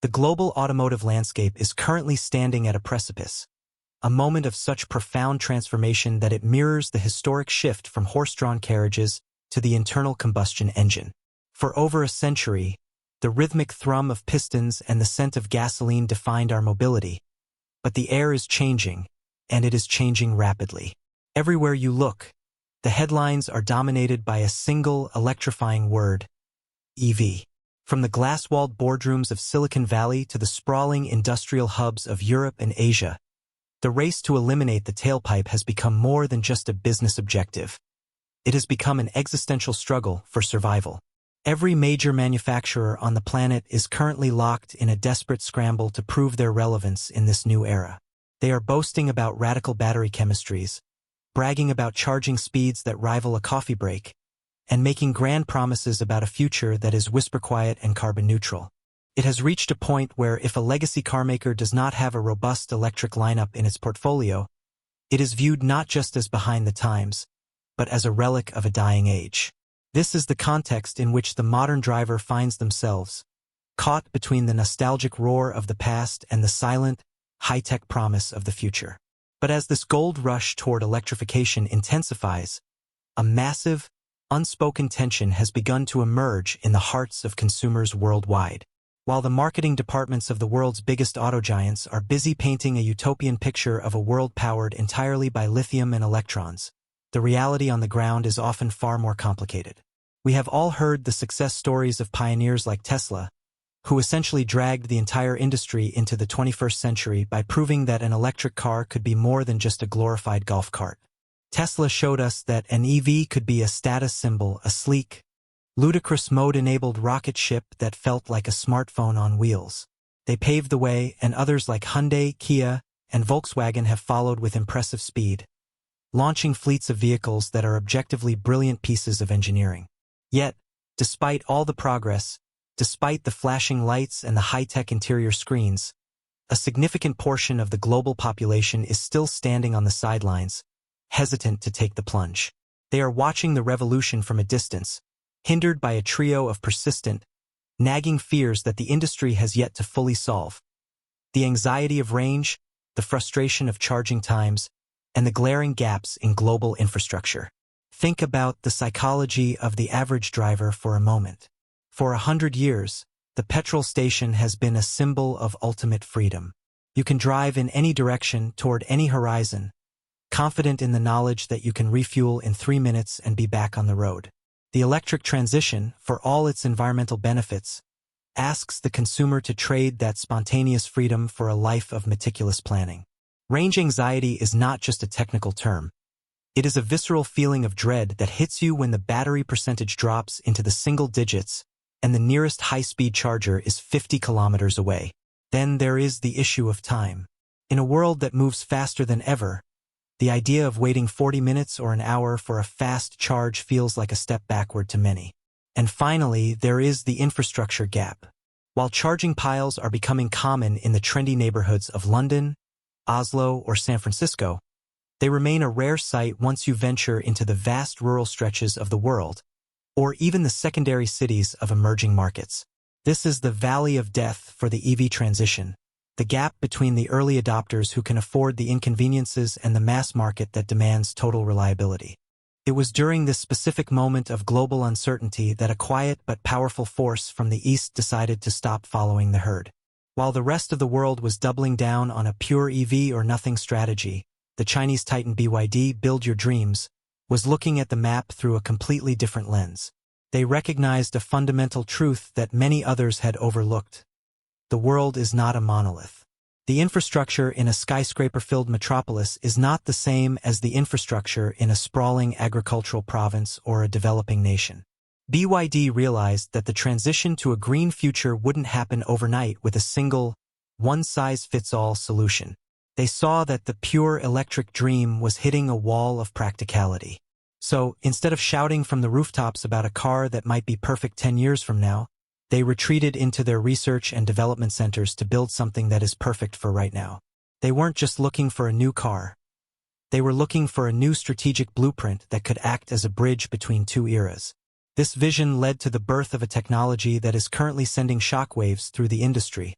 The global automotive landscape is currently standing at a precipice, a moment of such profound transformation that it mirrors the historic shift from horse-drawn carriages to the internal combustion engine. For over a century, the rhythmic thrum of pistons and the scent of gasoline defined our mobility. But the air is changing, and it is changing rapidly. Everywhere you look, the headlines are dominated by a single electrifying word: EV. From the glass-walled boardrooms of Silicon Valley to the sprawling industrial hubs of Europe and Asia, the race to eliminate the tailpipe has become more than just a business objective. It has become an existential struggle for survival. Every major manufacturer on the planet is currently locked in a desperate scramble to prove their relevance in this new era. They are boasting about radical battery chemistries, bragging about charging speeds that rival a coffee break, and making grand promises about a future that is whisper-quiet and carbon-neutral. It has reached a point where if a legacy carmaker does not have a robust electric lineup in its portfolio, it is viewed not just as behind the times, but as a relic of a dying age. This is the context in which the modern driver finds themselves, caught between the nostalgic roar of the past and the silent, high-tech promise of the future. But as this gold rush toward electrification intensifies, a massive, unspoken tension has begun to emerge in the hearts of consumers worldwide. While the marketing departments of the world's biggest auto giants are busy painting a utopian picture of a world powered entirely by lithium and electrons, the reality on the ground is often far more complicated. We have all heard the success stories of pioneers like Tesla, who essentially dragged the entire industry into the 21st century by proving that an electric car could be more than just a glorified golf cart. Tesla showed us that an EV could be a status symbol, a sleek, ludicrous mode-enabled rocket ship that felt like a smartphone on wheels. They paved the way, and others like Hyundai, Kia, and Volkswagen have followed with impressive speed, launching fleets of vehicles that are objectively brilliant pieces of engineering. Yet, despite all the progress, despite the flashing lights and the high-tech interior screens, a significant portion of the global population is still standing on the sidelines, hesitant to take the plunge. They are watching the revolution from a distance, hindered by a trio of persistent, nagging fears that the industry has yet to fully solve. The anxiety of range, the frustration of charging times, and the glaring gaps in global infrastructure. Think about the psychology of the average driver for a moment. For 100 years, the petrol station has been a symbol of ultimate freedom. You can drive in any direction toward any horizon, confident in the knowledge that you can refuel in 3 minutes and be back on the road. The electric transition, for all its environmental benefits, asks the consumer to trade that spontaneous freedom for a life of meticulous planning. Range anxiety is not just a technical term. It is a visceral feeling of dread that hits you when the battery percentage drops into the single digits and the nearest high-speed charger is 50 kilometers away. Then there is the issue of time. In a world that moves faster than ever, the idea of waiting 40 minutes or an hour for a fast charge feels like a step backward to many. And finally, there is the infrastructure gap. While charging piles are becoming common in the trendy neighborhoods of London, Oslo, or San Francisco, they remain a rare sight once you venture into the vast rural stretches of the world, or even the secondary cities of emerging markets. This is the valley of death for the EV transition, the gap between the early adopters who can afford the inconveniences and the mass market that demands total reliability. It was during this specific moment of global uncertainty that a quiet but powerful force from the East decided to stop following the herd. While the rest of the world was doubling down on a pure EV or nothing strategy, the Chinese titan BYD, Build Your Dreams, was looking at the map through a completely different lens. They recognized a fundamental truth that many others had overlooked. The world is not a monolith. The infrastructure in a skyscraper-filled metropolis is not the same as the infrastructure in a sprawling agricultural province or a developing nation. BYD realized that the transition to a green future wouldn't happen overnight with a single, one-size-fits-all solution. They saw that the pure electric dream was hitting a wall of practicality. So, instead of shouting from the rooftops about a car that might be perfect 10 years from now, they retreated into their research and development centers to build something that is perfect for right now. They weren't just looking for a new car. They were looking for a new strategic blueprint that could act as a bridge between two eras. This vision led to the birth of a technology that is currently sending shockwaves through the industry,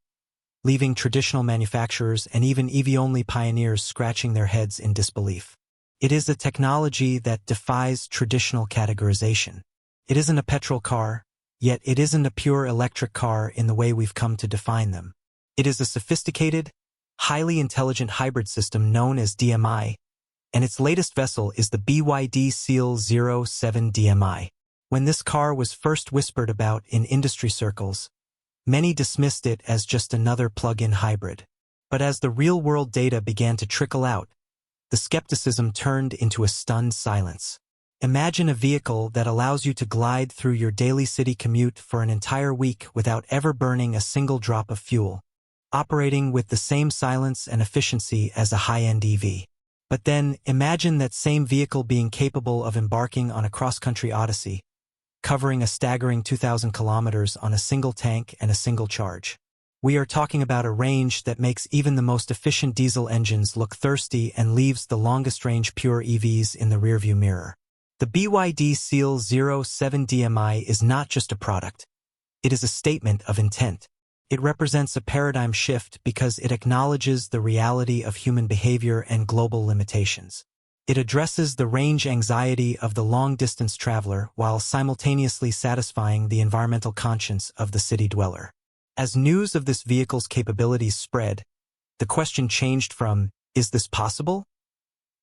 leaving traditional manufacturers and even EV-only pioneers scratching their heads in disbelief. It is a technology that defies traditional categorization. It isn't a petrol car, yet it isn't a pure electric car in the way we've come to define them. It is a sophisticated, highly intelligent hybrid system known as DMI, and its latest vessel is the BYD Seal 07 DMI. When this car was first whispered about in industry circles, many dismissed it as just another plug-in hybrid. But as the real-world data began to trickle out, the skepticism turned into a stunned silence. Imagine a vehicle that allows you to glide through your daily city commute for an entire week without ever burning a single drop of fuel, operating with the same silence and efficiency as a high-end EV. But then, imagine that same vehicle being capable of embarking on a cross-country odyssey, covering a staggering 2,000 kilometers on a single tank and a single charge. We are talking about a range that makes even the most efficient diesel engines look thirsty and leaves the longest-range pure EVs in the rearview mirror. The BYD Seal 07 DMI is not just a product. It is a statement of intent. It represents a paradigm shift because it acknowledges the reality of human behavior and global limitations. It addresses the range anxiety of the long-distance traveler while simultaneously satisfying the environmental conscience of the city dweller. As news of this vehicle's capabilities spread, the question changed from, "Is this possible?"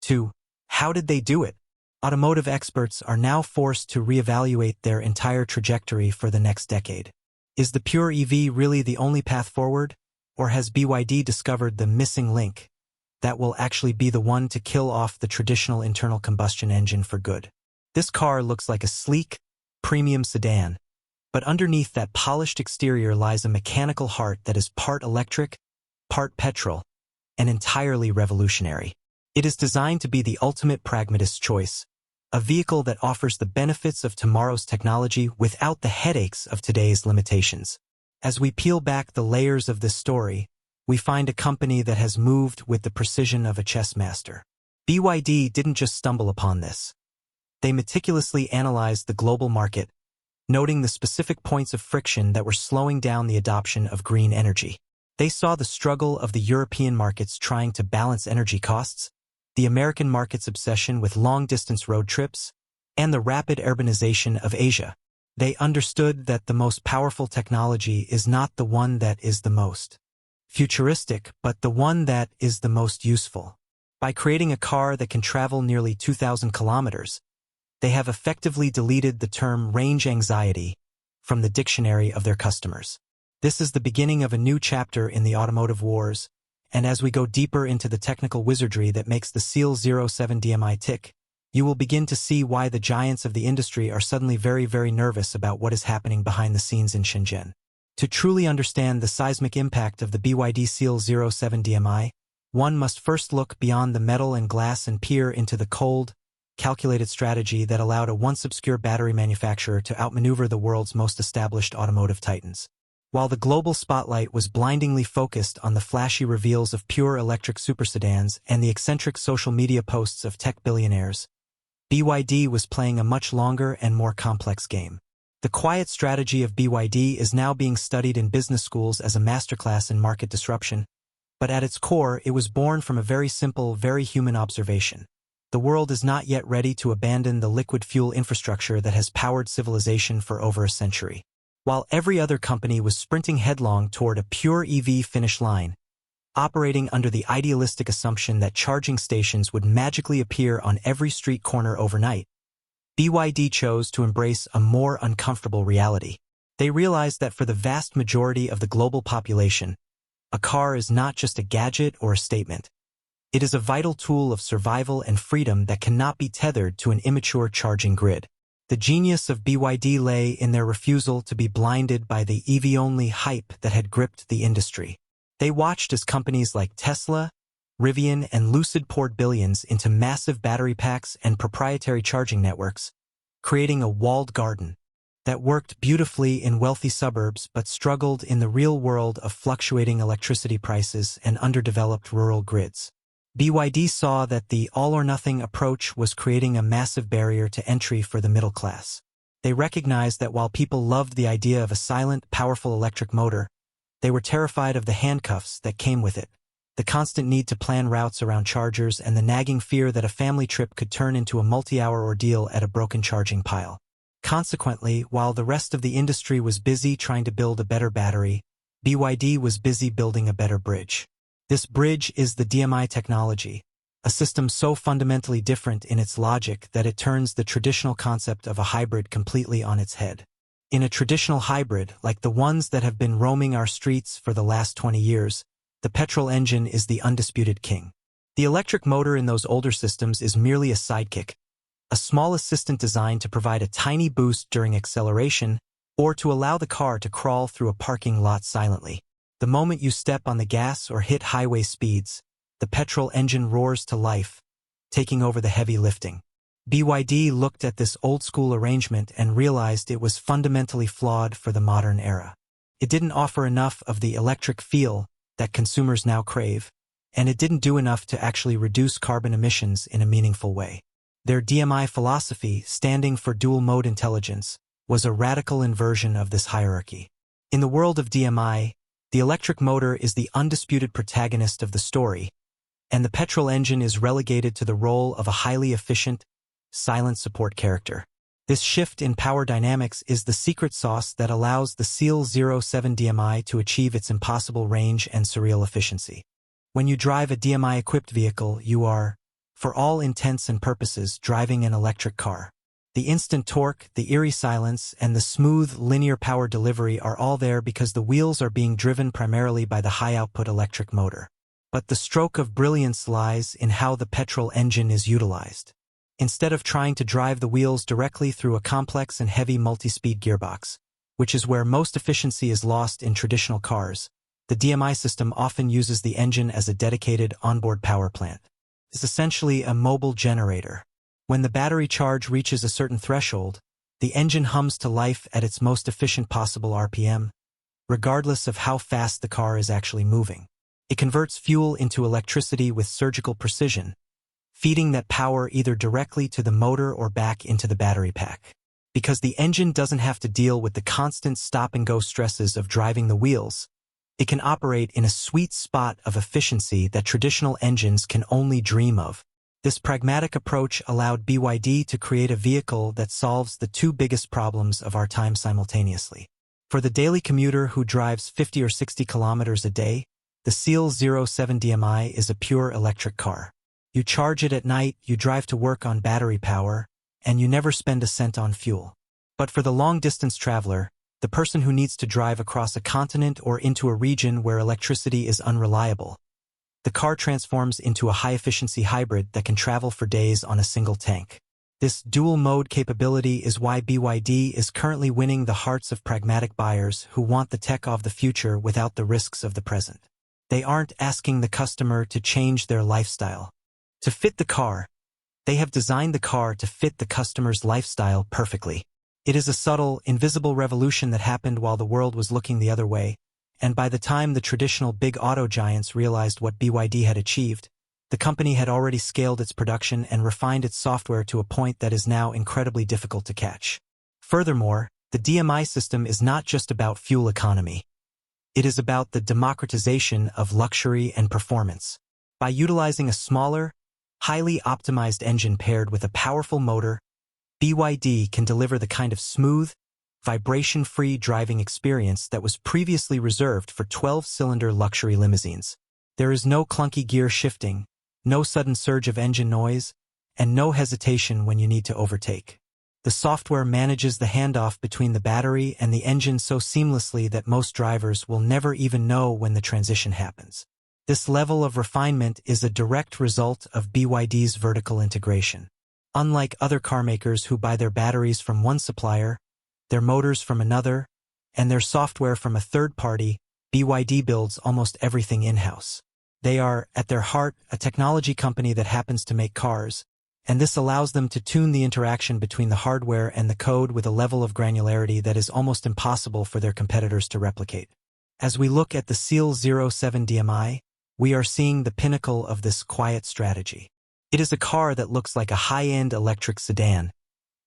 to, "How did they do it?" Automotive experts are now forced to reevaluate their entire trajectory for the next decade. Is the pure EV really the only path forward, or has BYD discovered the missing link that will actually be the one to kill off the traditional internal combustion engine for good? This car looks like a sleek, premium sedan, but underneath that polished exterior lies a mechanical heart that is part electric, part petrol, and entirely revolutionary. It is designed to be the ultimate pragmatist choice, a vehicle that offers the benefits of tomorrow's technology without the headaches of today's limitations. As we peel back the layers of this story, we find a company that has moved with the precision of a chess master. BYD didn't just stumble upon this. They meticulously analyzed the global market, noting the specific points of friction that were slowing down the adoption of green energy. They saw the struggle of the European markets trying to balance energy costs, the American market's obsession with long-distance road trips, and the rapid urbanization of Asia. They understood that the most powerful technology is not the one that is the most futuristic, but the one that is the most useful. By creating a car that can travel nearly 2,000 kilometers, they have effectively deleted the term range anxiety from the dictionary of their customers. This is the beginning of a new chapter in the automotive wars, and as we go deeper into the technical wizardry that makes the Seal 07 DMI tick, you will begin to see why the giants of the industry are suddenly very, very nervous about what is happening behind the scenes in Shenzhen. To truly understand the seismic impact of the BYD Seal 07 DMI, one must first look beyond the metal and glass and peer into the cold, calculated strategy that allowed a once-obscure battery manufacturer to outmaneuver the world's most established automotive titans. While the global spotlight was blindingly focused on the flashy reveals of pure electric supersedans and the eccentric social media posts of tech billionaires, BYD was playing a much longer and more complex game. The quiet strategy of BYD is now being studied in business schools as a masterclass in market disruption, but at its core it was born from a very simple, very human observation. The world is not yet ready to abandon the liquid fuel infrastructure that has powered civilization for over a century. While every other company was sprinting headlong toward a pure EV finish line, operating under the idealistic assumption that charging stations would magically appear on every street corner overnight, BYD chose to embrace a more uncomfortable reality. They realized that for the vast majority of the global population, a car is not just a gadget or a statement. It is a vital tool of survival and freedom that cannot be tethered to an immature charging grid. The genius of BYD lay in their refusal to be blinded by the EV-only hype that had gripped the industry. They watched as companies like Tesla, Rivian, and Lucid poured billions into massive battery packs and proprietary charging networks, creating a walled garden that worked beautifully in wealthy suburbs but struggled in the real world of fluctuating electricity prices and underdeveloped rural grids. BYD saw that the all-or-nothing approach was creating a massive barrier to entry for the middle class. They recognized that while people loved the idea of a silent, powerful electric motor, They were terrified of the handcuffs that came with it, the constant need to plan routes around chargers, and the nagging fear that a family trip could turn into a multi-hour ordeal at a broken charging pile. Consequently, while the rest of the industry was busy trying to build a better battery, BYD was busy building a better bridge. This bridge is the DMI technology, a system so fundamentally different in its logic that it turns the traditional concept of a hybrid completely on its head. In a traditional hybrid, like the ones that have been roaming our streets for the last 20 years, the petrol engine is the undisputed king. The electric motor in those older systems is merely a sidekick, a small assistant designed to provide a tiny boost during acceleration or to allow the car to crawl through a parking lot silently. The moment you step on the gas or hit highway speeds, the petrol engine roars to life, taking over the heavy lifting. BYD looked at this old-school arrangement and realized it was fundamentally flawed for the modern era. It didn't offer enough of the electric feel that consumers now crave, and it didn't do enough to actually reduce carbon emissions in a meaningful way. Their DMI philosophy, standing for dual-mode intelligence, was a radical inversion of this hierarchy. In the world of DMI, the electric motor is the undisputed protagonist of the story, and the petrol engine is relegated to the role of a highly efficient, silent support character. This shift in power dynamics is the secret sauce that allows the SEAL 07 DMI to achieve its impossible range and surreal efficiency. When you drive a DMI-equipped vehicle, you are, for all intents and purposes, driving an electric car. The instant torque, the eerie silence, and the smooth, linear power delivery are all there because the wheels are being driven primarily by the high-output electric motor. But the stroke of brilliance lies in how the petrol engine is utilized. Instead of trying to drive the wheels directly through a complex and heavy multi-speed gearbox, which is where most efficiency is lost in traditional cars, the DMI system often uses the engine as a dedicated onboard power plant. It's essentially a mobile generator. When the battery charge reaches a certain threshold, the engine hums to life at its most efficient possible RPM, regardless of how fast the car is actually moving. It converts fuel into electricity with surgical precision, feeding that power either directly to the motor or back into the battery pack. Because the engine doesn't have to deal with the constant stop-and-go stresses of driving the wheels, it can operate in a sweet spot of efficiency that traditional engines can only dream of. This pragmatic approach allowed BYD to create a vehicle that solves the two biggest problems of our time simultaneously. For the daily commuter who drives 50 or 60 kilometers a day, the SEAL 07 DMI is a pure electric car. You charge it at night, you drive to work on battery power, and you never spend a cent on fuel. But for the long-distance traveler, the person who needs to drive across a continent or into a region where electricity is unreliable, the car transforms into a high-efficiency hybrid that can travel for days on a single tank. This dual-mode capability is why BYD is currently winning the hearts of pragmatic buyers who want the tech of the future without the risks of the present. They aren't asking the customer to change their lifestyle to fit the car. They have designed the car to fit the customer's lifestyle perfectly. It is a subtle, invisible revolution that happened while the world was looking the other way, and by the time the traditional big auto giants realized what BYD had achieved, the company had already scaled its production and refined its software to a point that is now incredibly difficult to catch. Furthermore, the DMI system is not just about fuel economy. It is about the democratization of luxury and performance. By utilizing a smaller, highly optimized engine paired with a powerful motor, BYD can deliver the kind of smooth, vibration-free driving experience that was previously reserved for 12-cylinder luxury limousines. There is no clunky gear shifting, no sudden surge of engine noise, and no hesitation when you need to overtake. The software manages the handoff between the battery and the engine so seamlessly that most drivers will never even know when the transition happens. This level of refinement is a direct result of BYD's vertical integration. Unlike other car makers who buy their batteries from one supplier, their motors from another, and their software from a third party, BYD builds almost everything in-house. They are, at their heart, a technology company that happens to make cars, and this allows them to tune the interaction between the hardware and the code with a level of granularity that is almost impossible for their competitors to replicate. As we look at the SEAL 07 DMI, we are seeing the pinnacle of this quiet strategy. It is a car that looks like a high-end electric sedan,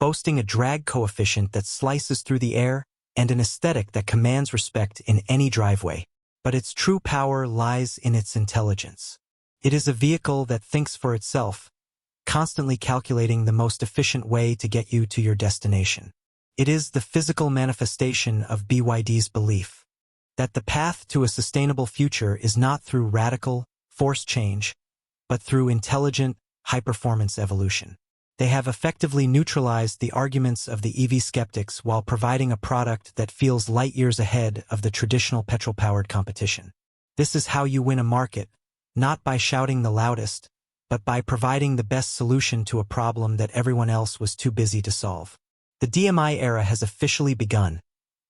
boasting a drag coefficient that slices through the air and an aesthetic that commands respect in any driveway. but its true power lies in its intelligence. It is a vehicle that thinks for itself, constantly calculating the most efficient way to get you to your destination. It is the physical manifestation of BYD's belief that the path to a sustainable future is not through radical, forced change, but through intelligent, high-performance evolution. They have effectively neutralized the arguments of the EV skeptics while providing a product that feels light years ahead of the traditional petrol-powered competition. This is how you win a market, not by shouting the loudest, but by providing the best solution to a problem that everyone else was too busy to solve. The DMI era has officially begun,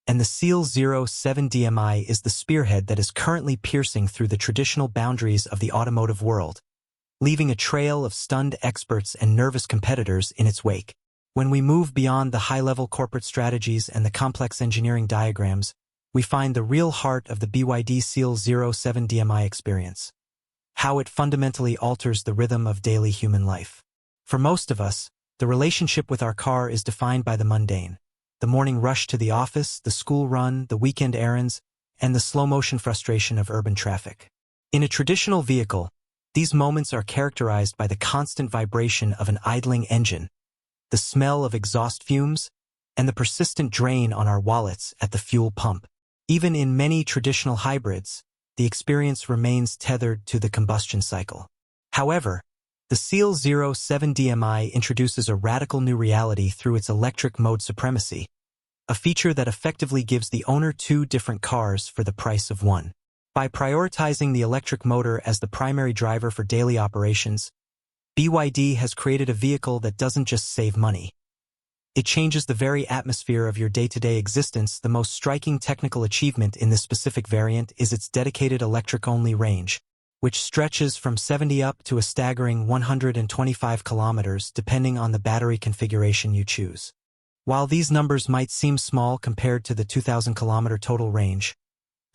and the Seal 07 DMI is the spearhead that is currently piercing through the traditional boundaries of the automotive world, leaving a trail of stunned experts and nervous competitors in its wake. When we move beyond the high-level corporate strategies and the complex engineering diagrams, we find the real heart of the BYD Seal 07 DMI experience, how it fundamentally alters the rhythm of daily human life. For most of us, the relationship with our car is defined by the mundane. The morning rush to the office, the school run, the weekend errands, and the slow-motion frustration of urban traffic. In a traditional vehicle, these moments are characterized by the constant vibration of an idling engine, the smell of exhaust fumes, and the persistent drain on our wallets at the fuel pump. Even in many traditional hybrids, the experience remains tethered to the combustion cycle. However, the Seal 07 DMI introduces a radical new reality through its electric mode supremacy, a feature that effectively gives the owner two different cars for the price of one. By prioritizing the electric motor as the primary driver for daily operations, BYD has created a vehicle that doesn't just save money. It changes the very atmosphere of your day-to-day existence. The most striking technical achievement in this specific variant is its dedicated electric-only range, which stretches from 70 up to a staggering 125 kilometers depending on the battery configuration you choose. While these numbers might seem small compared to the 2,000-kilometer total range,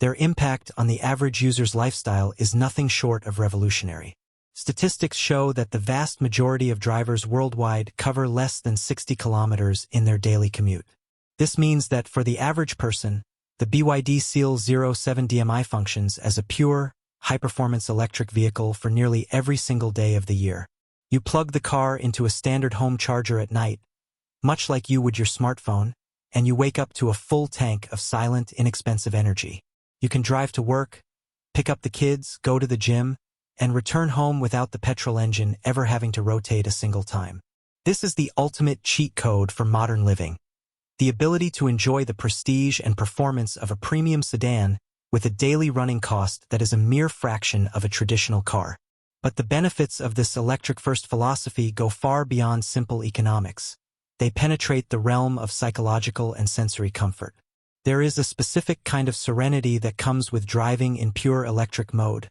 their impact on the average user's lifestyle is nothing short of revolutionary. Statistics show that the vast majority of drivers worldwide cover less than 60 kilometers in their daily commute. This means that for the average person, the BYD Seal 07 DMI functions as a pure, high-performance electric vehicle for nearly every single day of the year. You plug the car into a standard home charger at night, much like you would your smartphone, and you wake up to a full tank of silent, inexpensive energy. You can drive to work, pick up the kids, go to the gym, and return home without the petrol engine ever having to rotate a single time. This is the ultimate cheat code for modern living. The ability to enjoy the prestige and performance of a premium sedan with a daily running cost that is a mere fraction of a traditional car. But the benefits of this electric-first philosophy go far beyond simple economics. They penetrate the realm of psychological and sensory comfort. There is a specific kind of serenity that comes with driving in pure electric mode,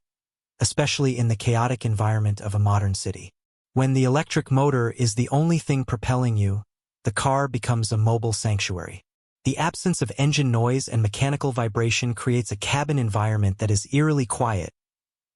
especially in the chaotic environment of a modern city. When the electric motor is the only thing propelling you, the car becomes a mobile sanctuary. The absence of engine noise and mechanical vibration creates a cabin environment that is eerily quiet,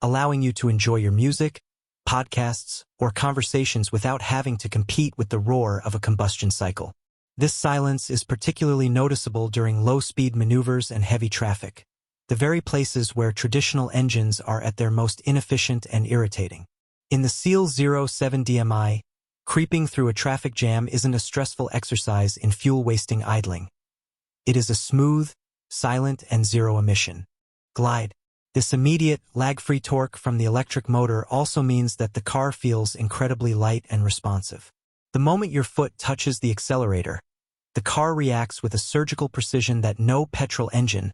allowing you to enjoy your music, podcasts, or conversations without having to compete with the roar of a combustion cycle. This silence is particularly noticeable during low-speed maneuvers and heavy traffic, the very places where traditional engines are at their most inefficient and irritating. In the Seal 07 DMI, creeping through a traffic jam isn't a stressful exercise in fuel-wasting idling. It is a smooth, silent, and zero-emission glide. This immediate, lag-free torque from the electric motor also means that the car feels incredibly light and responsive. The moment your foot touches the accelerator, the car reacts with a surgical precision that no petrol engine,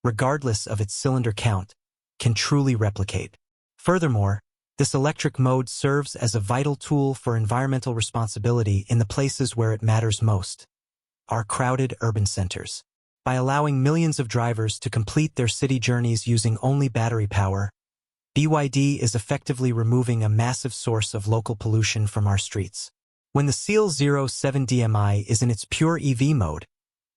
regardless of its cylinder count, can truly replicate. Furthermore, this electric mode serves as a vital tool for environmental responsibility in the places where it matters most, our crowded urban centers. By allowing millions of drivers to complete their city journeys using only battery power, BYD is effectively removing a massive source of local pollution from our streets. When the Seal 07 DMI is in its pure EV mode,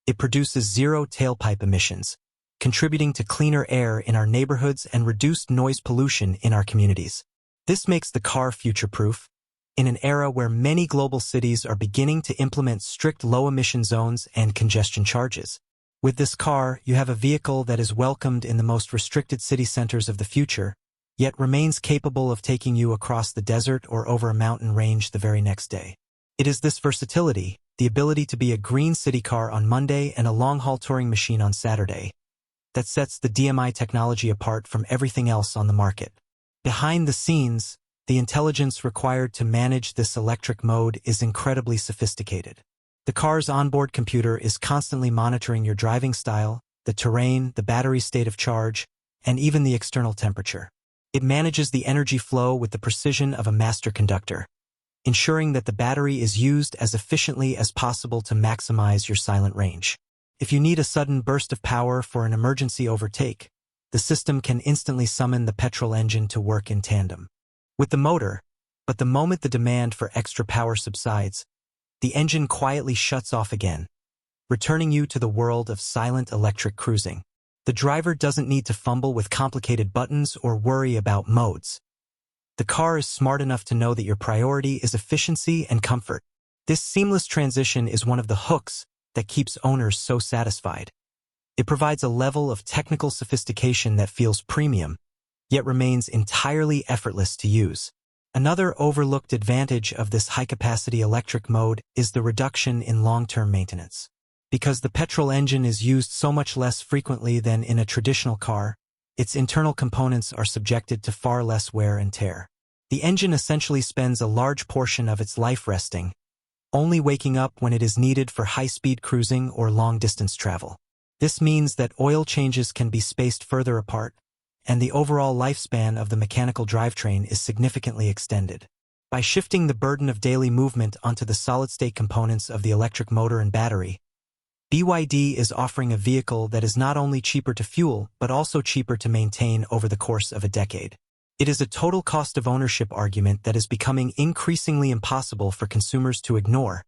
it produces zero tailpipe emissions, contributing to cleaner air in our neighborhoods and reduced noise pollution in our communities. This makes the car future-proof, in an era where many global cities are beginning to implement strict low-emission zones and congestion charges. With this car, you have a vehicle that is welcomed in the most restricted city centers of the future, yet remains capable of taking you across the desert or over a mountain range the very next day. It is this versatility, the ability to be a green city car on Monday and a long-haul touring machine on Saturday, that sets the DMI technology apart from everything else on the market. Behind the scenes, the intelligence required to manage this electric mode is incredibly sophisticated. The car's onboard computer is constantly monitoring your driving style, the terrain, the battery state of charge, and even the external temperature. It manages the energy flow with the precision of a master conductor, ensuring that the battery is used as efficiently as possible to maximize your silent range. If you need a sudden burst of power for an emergency overtake, the system can instantly summon the petrol engine to work in tandem with the motor, but the moment the demand for extra power subsides, the engine quietly shuts off again, returning you to the world of silent electric cruising. The driver doesn't need to fumble with complicated buttons or worry about modes. The car is smart enough to know that your priority is efficiency and comfort. This seamless transition is one of the hooks that keeps owners so satisfied. It provides a level of technical sophistication that feels premium, yet remains entirely effortless to use. Another overlooked advantage of this high-capacity electric mode is the reduction in long-term maintenance. Because the petrol engine is used so much less frequently than in a traditional car, its internal components are subjected to far less wear and tear. The engine essentially spends a large portion of its life resting, only waking up when it is needed for high-speed cruising or long-distance travel. This means that oil changes can be spaced further apart, and the overall lifespan of the mechanical drivetrain is significantly extended. By shifting the burden of daily movement onto the solid-state components of the electric motor and battery, BYD is offering a vehicle that is not only cheaper to fuel but also cheaper to maintain over the course of a decade. It is a total cost of ownership argument that is becoming increasingly impossible for consumers to ignore,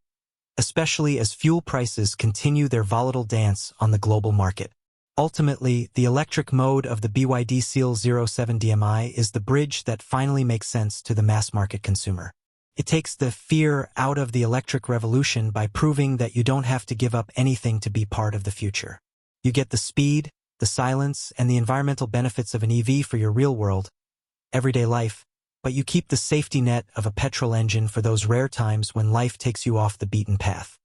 especially as fuel prices continue their volatile dance on the global market. Ultimately, the electric mode of the BYD Seal 07 DMI is the bridge that finally makes sense to the mass-market consumer. It takes the fear out of the electric revolution by proving that you don't have to give up anything to be part of the future. You get the speed, the silence, and the environmental benefits of an EV for your real-world, everyday life, but you keep the safety net of a petrol engine for those rare times when life takes you off the beaten path.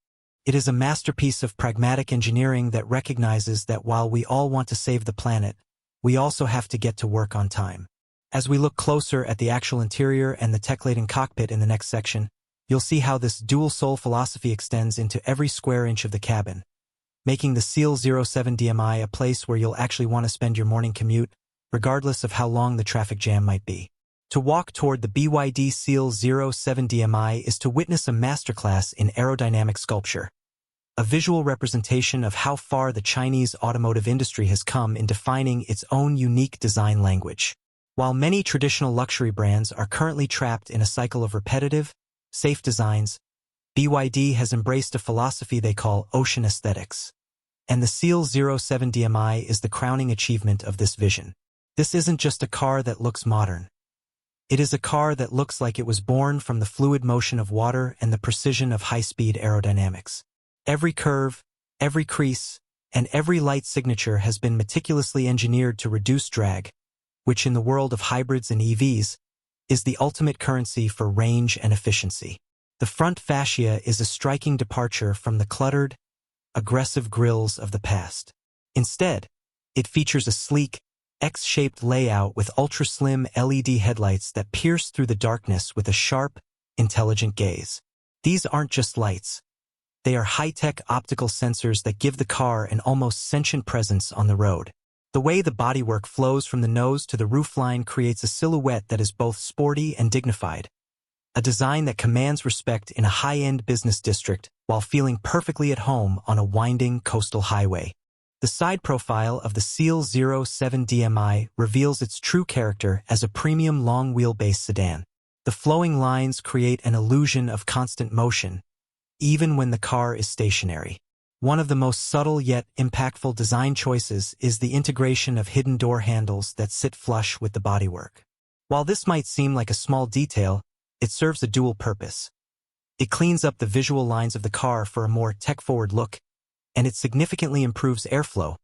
It is a masterpiece of pragmatic engineering that recognizes that while we all want to save the planet, we also have to get to work on time. As we look closer at the actual interior and the tech-laden cockpit in the next section, you'll see how this dual-soul philosophy extends into every square inch of the cabin, making the Seal 07 DMI a place where you'll actually want to spend your morning commute, regardless of how long the traffic jam might be. To walk toward the BYD Seal 07 DMI is to witness a masterclass in aerodynamic sculpture, a visual representation of how far the Chinese automotive industry has come in defining its own unique design language. While many traditional luxury brands are currently trapped in a cycle of repetitive, safe designs, BYD has embraced a philosophy they call ocean aesthetics. And the Seal 07 DMI is the crowning achievement of this vision. This isn't just a car that looks modern. It is a car that looks like it was born from the fluid motion of water and the precision of high-speed aerodynamics. Every curve, every crease, and every light signature has been meticulously engineered to reduce drag, which in the world of hybrids and EVs, is the ultimate currency for range and efficiency. The front fascia is a striking departure from the cluttered, aggressive grilles of the past. Instead, it features a sleek, X-shaped layout with ultra-slim LED headlights that pierce through the darkness with a sharp, intelligent gaze. These aren't just lights. They are high-tech optical sensors that give the car an almost sentient presence on the road. The way the bodywork flows from the nose to the roofline creates a silhouette that is both sporty and dignified, a design that commands respect in a high-end business district while feeling perfectly at home on a winding coastal highway. The side profile of the Seal 07 DMI reveals its true character as a premium long-wheelbase sedan. The flowing lines create an illusion of constant motion, even when the car is stationary. One of the most subtle yet impactful design choices is the integration of hidden door handles that sit flush with the bodywork. While this might seem like a small detail, it serves a dual purpose. It cleans up the visual lines of the car for a more tech-forward look, and it significantly improves airflow,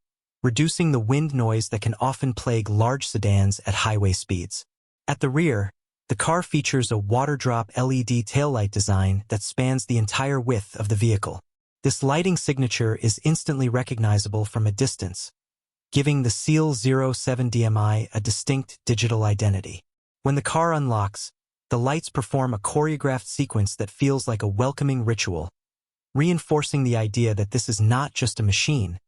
reducing the wind noise that can often plague large sedans at highway speeds. At the rear, the car features a water-drop LED taillight design that spans the entire width of the vehicle. This lighting signature is instantly recognizable from a distance, giving the Seal 07 DMI a distinct digital identity. When the car unlocks, the lights perform a choreographed sequence that feels like a welcoming ritual, reinforcing the idea that this is not just a machine,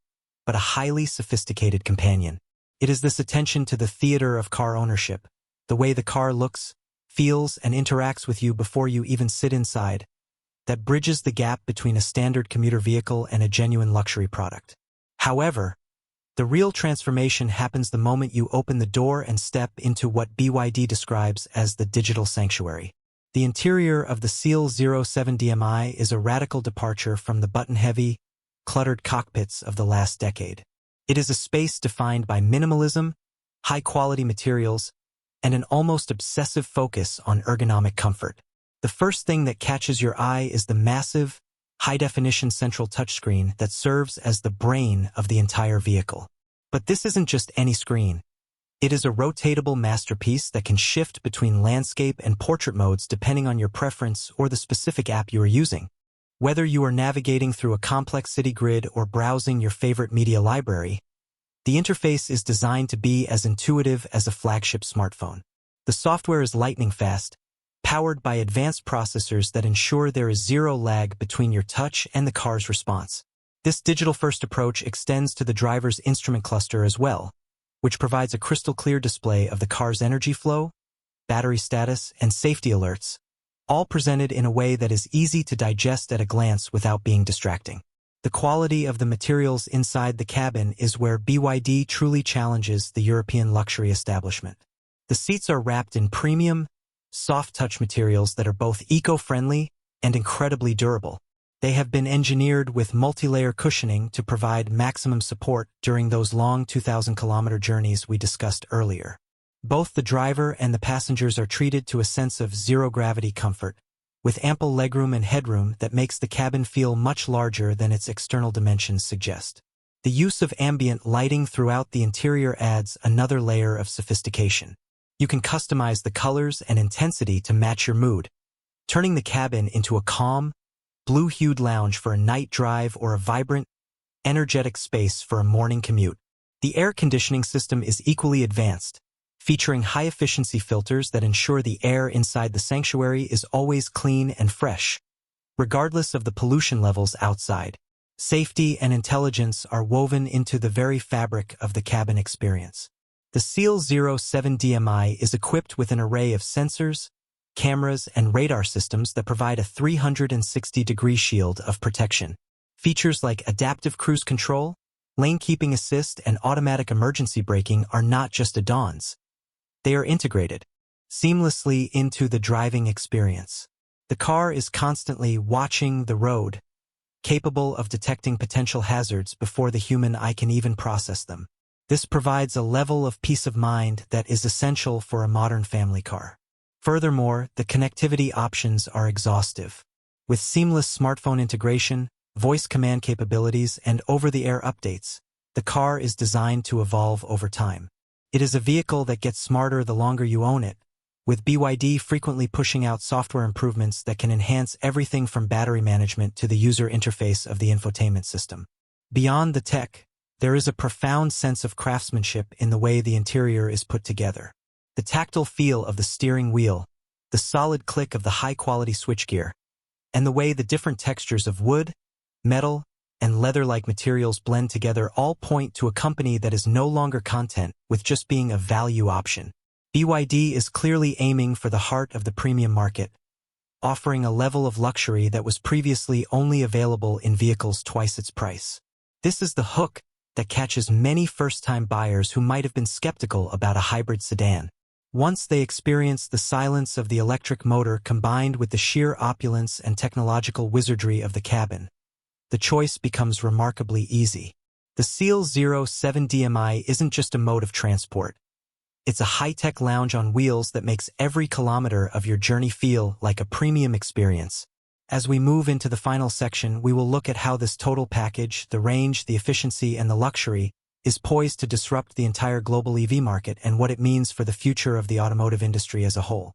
but a highly sophisticated companion. It is this attention to the theater of car ownership, the way the car looks, feels, and interacts with you before you even sit inside, that bridges the gap between a standard commuter vehicle and a genuine luxury product. However, the real transformation happens the moment you open the door and step into what BYD describes as the digital sanctuary. The interior of the Seal 07 DMI is a radical departure from the button-heavy, cluttered cockpits of the last decade. It is a space defined by minimalism, high-quality materials, and an almost obsessive focus on ergonomic comfort. The first thing that catches your eye is the massive, high-definition central touchscreen that serves as the brain of the entire vehicle. But this isn't just any screen. It is a rotatable masterpiece that can shift between landscape and portrait modes depending on your preference or the specific app you are using. Whether you are navigating through a complex city grid or browsing your favorite media library, the interface is designed to be as intuitive as a flagship smartphone. The software is lightning fast, powered by advanced processors that ensure there is zero lag between your touch and the car's response. This digital-first approach extends to the driver's instrument cluster as well, which provides a crystal-clear display of the car's energy flow, battery status, and safety alerts, all presented in a way that is easy to digest at a glance without being distracting. The quality of the materials inside the cabin is where BYD truly challenges the European luxury establishment. The seats are wrapped in premium, soft-touch materials that are both eco-friendly and incredibly durable. They have been engineered with multi-layer cushioning to provide maximum support during those long 2,000-kilometer journeys we discussed earlier. Both the driver and the passengers are treated to a sense of zero-gravity comfort, with ample legroom and headroom that makes the cabin feel much larger than its external dimensions suggest. The use of ambient lighting throughout the interior adds another layer of sophistication. You can customize the colors and intensity to match your mood, turning the cabin into a calm, blue-hued lounge for a night drive or a vibrant, energetic space for a morning commute. The air conditioning system is equally advanced, featuring high-efficiency filters that ensure the air inside the sanctuary is always clean and fresh, regardless of the pollution levels outside. Safety and intelligence are woven into the very fabric of the cabin experience. The Seal 07 DMI is equipped with an array of sensors, cameras, and radar systems that provide a 360-degree shield of protection. Features like adaptive cruise control, lane-keeping assist, and automatic emergency braking are not just add-ons. They are integrated seamlessly into the driving experience. The car is constantly watching the road, capable of detecting potential hazards before the human eye can even process them. This provides a level of peace of mind that is essential for a modern family car. Furthermore, the connectivity options are exhaustive. With seamless smartphone integration, voice command capabilities, and over-the-air updates, the car is designed to evolve over time. It is a vehicle that gets smarter the longer you own it, with BYD frequently pushing out software improvements that can enhance everything from battery management to the user interface of the infotainment system. Beyond the tech, there is a profound sense of craftsmanship in the way the interior is put together. The tactile feel of the steering wheel, the solid click of the high-quality switchgear, and the way the different textures of wood, metal, and leather-like materials blend together all point to a company that is no longer content with just being a value option. BYD is clearly aiming for the heart of the premium market, offering a level of luxury that was previously only available in vehicles twice its price. This is the hook that catches many first-time buyers who might have been skeptical about a hybrid sedan. Once they experience the silence of the electric motor combined with the sheer opulence and technological wizardry of the cabin, the choice becomes remarkably easy. The Seal 07 DMI isn't just a mode of transport. It's a high-tech lounge on wheels that makes every kilometer of your journey feel like a premium experience. As we move into the final section, we will look at how this total package, the range, the efficiency, and the luxury, is poised to disrupt the entire global EV market and what it means for the future of the automotive industry as a whole.